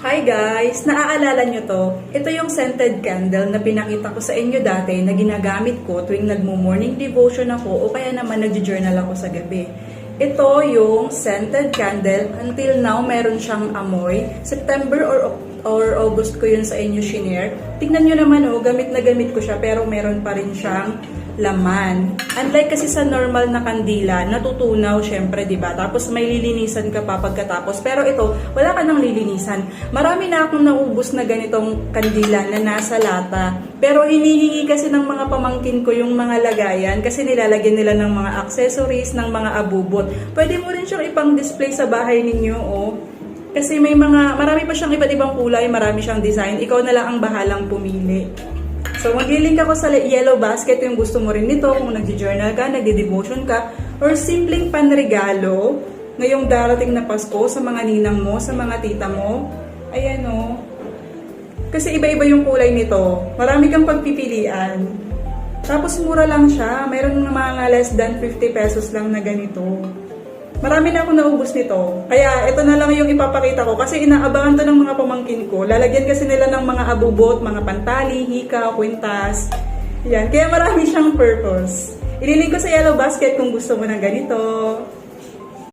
Hi guys! Naaalala nyo to? Ito yung scented candle na pinakita ko sa inyo dati na ginagamit ko tuwing nagmo-morning devotion ako o kaya naman nag-journal ako sa gabi. Ito yung scented candle. Until now, meron siyang amoy. September or August ko yun sa inyo shinare. Tingnan nyo naman gamit na gamit ko siya pero meron pa rin siyang laman. Unlike kasi sa normal na kandila, natutunaw syempre, 'di ba? Tapos may lilinisan ka pa pagkatapos. Pero ito, wala ka nang lilinisan. Marami na akong naubos na ganitong kandila na nasa lata. Pero hinihingi kasi ng mga pamangkin ko yung mga lagayan kasi nilalagyan nila ng mga accessories, ng mga abubot. Pwede mo rin siyang ipang-display sa bahay ninyo, Kasi marami pa siyang iba't ibang kulay, marami siyang design. Ikaw na lang ang bahalang pumili. So, mag-link ako sa yellow basket yung gusto mo rin nito kung nag-journal ka, nagde-devotion ka, or simpleng panregalo ngayong darating na Pasko sa mga ninang mo, sa mga tita mo. Ayan Kasi iba-iba yung kulay nito. Marami kang pagpipilian. Tapos mura lang siya. Mayroon ng mga less than 50 pesos lang na ganito. Marami na akong naubos nito. Kaya ito na lang yung ipapakita ko kasi inaabangan to ng mga pamangkin ko. Lalagyan kasi nila ng mga abubot, mga pantali, hika, kwintas. Yan. Kaya marami siyang purpose. Ililink ko sa yellow basket kung gusto mo ng ganito.